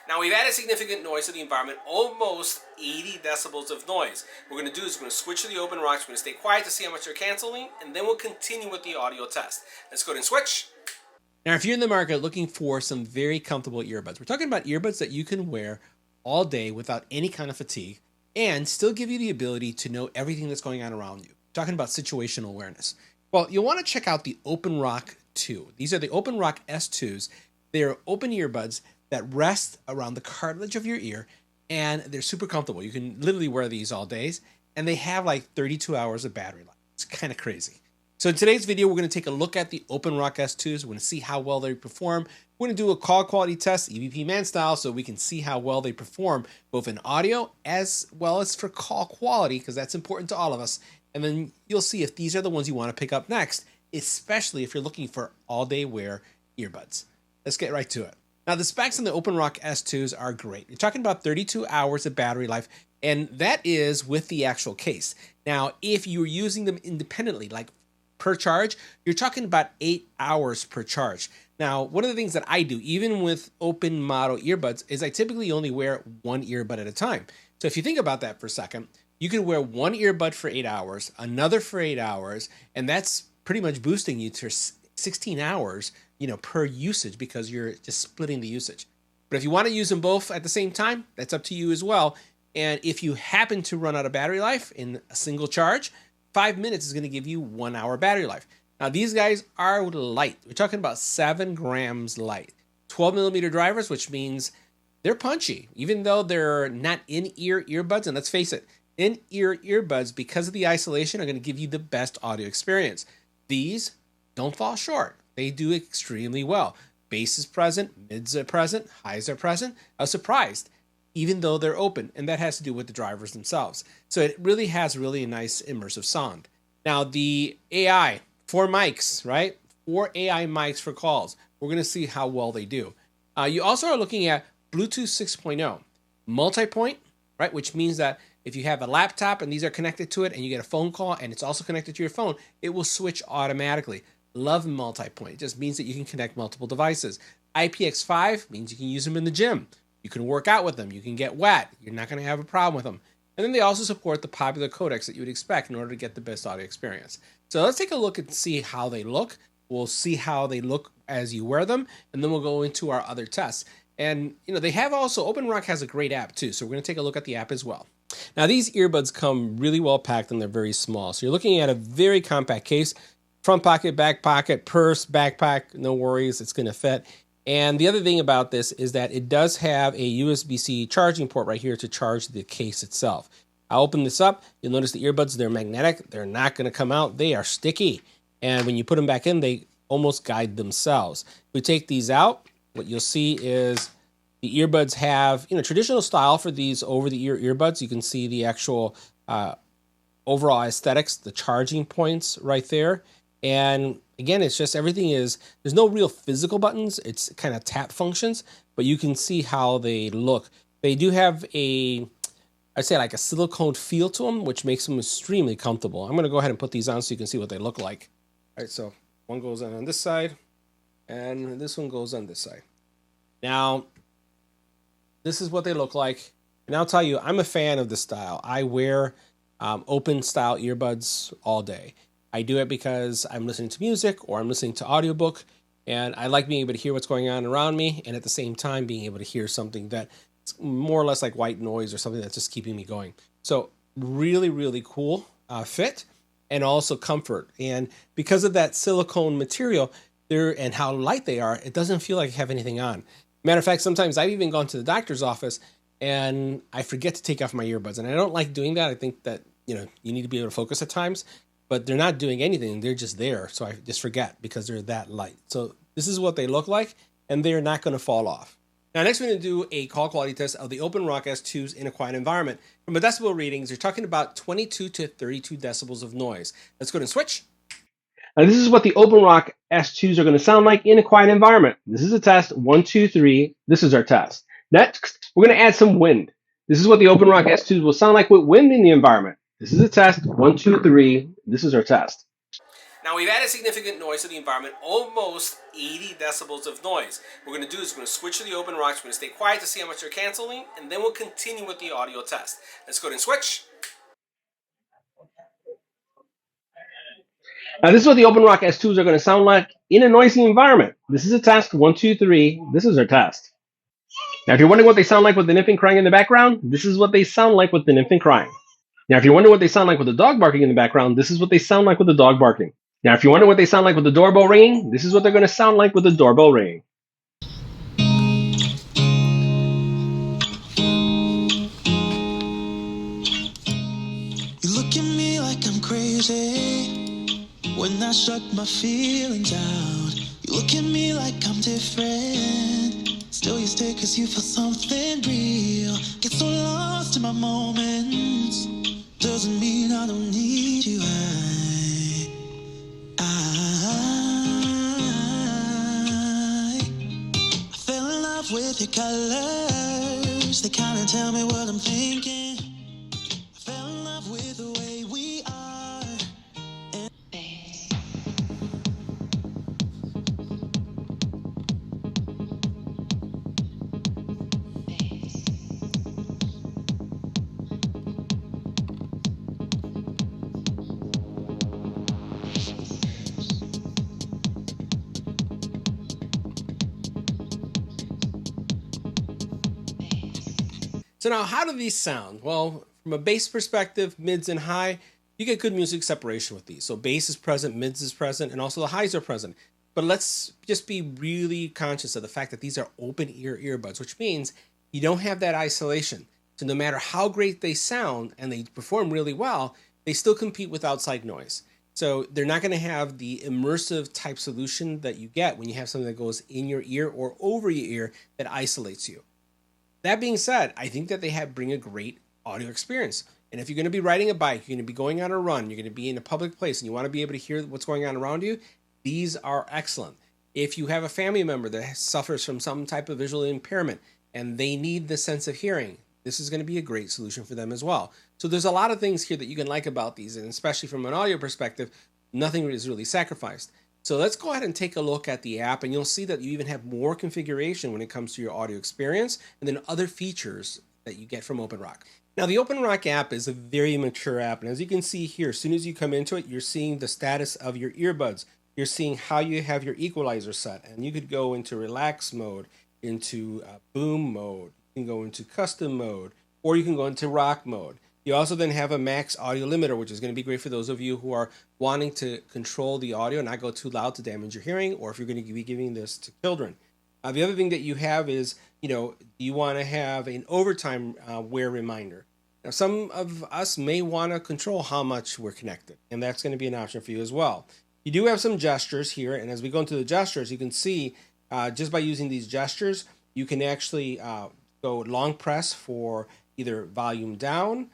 Now we've added significant noise to the environment, almost 80 decibels of noise. What we're going to do is we're going to switch to the OpenRocks, we're going to stay quiet to see how much they're canceling, and then we'll continue with the audio test. Let's go ahead and switch. Now if you're in the market looking for some very comfortable earbuds, we're talking about earbuds that you can wear all day without any kind of fatigue and still give you the ability to know everything that's going on around you. We're talking about situational awareness. Well, you'll want to check out the OpenRock 2. These are the OpenRock S2s. They're open earbuds that rest around the cartilage of your ear, and they're super comfortable. You can literally wear these all days, and they have like 32 hours of battery life. It's kind of crazy. So in today's video, we're going to take a look at the OpenRock S2s. We're going to see how well they perform. We're going to do a call quality test, EBPMAN style, so we can see how well they perform, both in audio as well as for call quality, because that's important to all of us. And then you'll see if these are the ones you want to pick up next, especially if you're looking for all-day wear earbuds. Let's get right to it. Now, the specs on the OpenRock S2s are great. You're talking about 32 hours of battery life, and that is with the actual case. Now, if you're using them independently, like per charge, you're talking about 8 hours per charge. Now, one of the things that I do, even with open model earbuds, is I typically only wear one earbud at a time. So if you think about that for a second, you can wear one earbud for 8 hours, another for 8 hours, and that's pretty much boosting you to 16 hours, per usage, because you're just splitting the usage. But if you want to use them both at the same time, that's up to you as well. And if you happen to run out of battery life in a single charge, 5 minutes is going to give you 1 hour battery life. Now, these guys are light. We're talking about 7 grams light. 12 millimeter drivers, which means they're punchy, even though they're not in-ear earbuds. And let's face it, in-ear earbuds, because of the isolation, are going to give you the best audio experience. These don't fall short. They do extremely well. Bass is present, mids are present, highs are present. I was surprised, even though they're open, and that has to do with the drivers themselves. So it really has really a nice immersive sound. Now the AI, 4 mics, right? 4 AI mics for calls. We're going to see how well they do. You also are looking at Bluetooth 6.0, multipoint, right? Which means that if you have a laptop and these are connected to it and you get a phone call and it's also connected to your phone, it will switch automatically. Love multipoint. It just means that you can connect multiple devices. IPX5 means you can use them in the gym. You can work out with them. You can get wet. You're not going to have a problem with them. And then they also support the popular codecs that you would expect in order to get the best audio experience. So let's take a look and see how they look. We'll see how they look as you wear them, and then we'll go into our other tests. And they have also, OpenRock has a great app too, so we're going to take a look at the app as well. Now these earbuds come really well packed and they're very small. So you're looking at a very compact case. Front pocket, back pocket, purse, backpack, no worries, it's going to fit. And the other thing about this is that it does have a USB-C charging port right here to charge the case itself. I'll open this up. You'll notice the earbuds, they're magnetic. They're not going to come out. They are sticky. And when you put them back in, they almost guide themselves. If we take these out, what you'll see is the earbuds have, traditional style for these over-the-ear earbuds. You can see the actual overall aesthetics, the charging points right there. And again, it's just everything is, there's no real physical buttons. It's kind of tap functions, but you can see how they look. They do have I'd say like a silicone feel to them, which makes them extremely comfortable. I'm going to go ahead and put these on so you can see what they look like. All right, so one goes on this side, and this one goes on this side. Now, this is what they look like. And I'll tell you, I'm a fan of this style. I wear open style earbuds all day. I do it because I'm listening to music or I'm listening to audiobook, and I like being able to hear what's going on around me, and at the same time being able to hear something that's more or less like white noise or something that's just keeping me going. So really, really cool fit, and also comfort. And because of that silicone material and how light they are, it doesn't feel like I have anything on. Matter of fact, sometimes I've even gone to the doctor's office and I forget to take off my earbuds, and I don't like doing that. I think that you need to be able to focus at times. But they're not doing anything. They're just there. So I just forget because they're that light. So this is what they look like, and they're not going to fall off. Now, next we're going to do a call quality test of the OpenRock S2s in a quiet environment. From a decibel readings, you're talking about 22 to 32 decibels of noise. Let's go ahead and switch. Now, this is what the OpenRock S2s are going to sound like in a quiet environment. This is a test. 1, 2, 3. This is our test. Next, we're going to add some wind. This is what the OpenRock S2s will sound like with wind in the environment. This is a test. 1, 2, 3. This is our test. Now we've added significant noise to the environment, almost 80 decibels of noise. What we're going to do is we're going to switch to the open rocks, we're going to stay quiet to see how much they're canceling, and then we'll continue with the audio test. Let's go ahead and switch. Now this is what the OpenRock S2s are going to sound like in a noisy environment. This is a test, 1, 2, 3. This is our test. Now if you're wondering what they sound like with the infant crying in the background, this is what they sound like with the infant crying. Now if you're wondering what they sound like with the dog barking in the background, this is what they sound like with the dog barking. Now if you wonder what they sound like with the doorbell ringing, this is what they're going to sound like with the doorbell ringing. You look at me like I'm crazy when I shut my feelings out. You look at me like I'm different, still you stay cause you feel something real. Get so lost in my moments, doesn't mean I don't need you. I fell in love with your colors, they kinda tell me what I'm thinking. I fell in love with the way we are. So now, how do these sound? Well, from a bass perspective, mids and high, you get good music separation with these. So bass is present, mids is present, and also the highs are present. But let's just be really conscious of the fact that these are open ear earbuds, which means you don't have that isolation. So no matter how great they sound and they perform really well, they still compete with outside noise. So they're not going to have the immersive type solution that you get when you have something that goes in your ear or over your ear that isolates you. That being said, I think that they bring a great audio experience. And if you're going to be riding a bike, you're going to be going on a run, you're going to be in a public place, and you want to be able to hear what's going on around you, these are excellent. If you have a family member that suffers from some type of visual impairment and they need the sense of hearing, this is going to be a great solution for them as well. So there's a lot of things here that you can like about these, and especially from an audio perspective, nothing is really sacrificed. So let's go ahead and take a look at the app, and you'll see that you even have more configuration when it comes to your audio experience and then other features that you get from OpenRock. Now the OpenRock app is a very mature app, and as you can see here, as soon as you come into it, you're seeing the status of your earbuds. You're seeing how you have your equalizer set, and you could go into relax mode, into boom mode, you can go into custom mode, or you can go into rock mode. You also then have a max audio limiter, which is going to be great for those of you who are wanting to control the audio and not go too loud to damage your hearing, or if you're going to be giving this to children. The other thing that you have is, you want to have an overtime wear reminder. Now, some of us may want to control how much we're connected, and that's going to be an option for you as well. You do have some gestures here, and as we go into the gestures, you can see just by using these gestures, you can actually go long press for either volume down.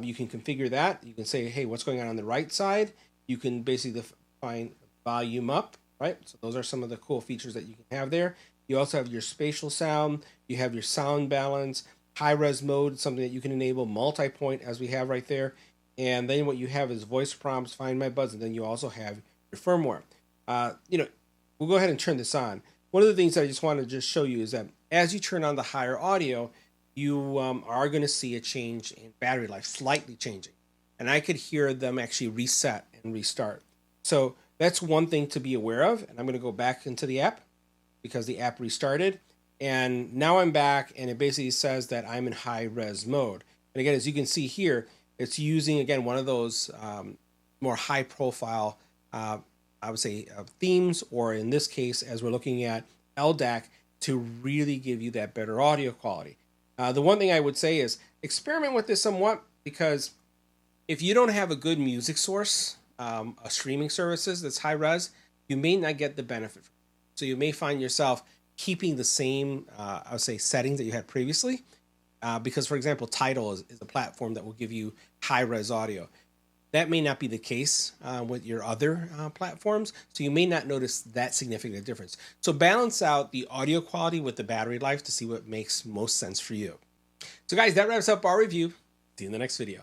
You can configure that. You can say, hey, what's going on the right side? You can basically define volume up, right? So those are some of the cool features that you can have there. You also have your spatial sound. You have your sound balance, high-res mode, something that you can enable, multipoint, as we have right there. And then what you have is voice prompts, find my buds, and then you also have your firmware. We'll go ahead and turn this on. One of the things that I just want to just show you is that as you turn on the higher audio, you are going to see a change in battery life, slightly changing. And I could hear them actually reset and restart. So that's one thing to be aware of. And I'm going to go back into the app because the app restarted. And now I'm back, and it basically says that I'm in high-res mode. And again, as you can see here, it's using, again, one of those more high-profile, I would say, themes, or in this case, as we're looking at LDAC, to really give you that better audio quality. The one thing I would say is experiment with this somewhat, because if you don't have a good music source, a streaming services that's high res, you may not get the benefit. So you may find yourself keeping the same, I would say, settings that you had previously, because, for example, Tidal is a platform that will give you high res audio. That may not be the case with your other platforms, so you may not notice that significant difference. So balance out the audio quality with the battery life to see what makes most sense for you. So guys, that wraps up our review. See you in the next video.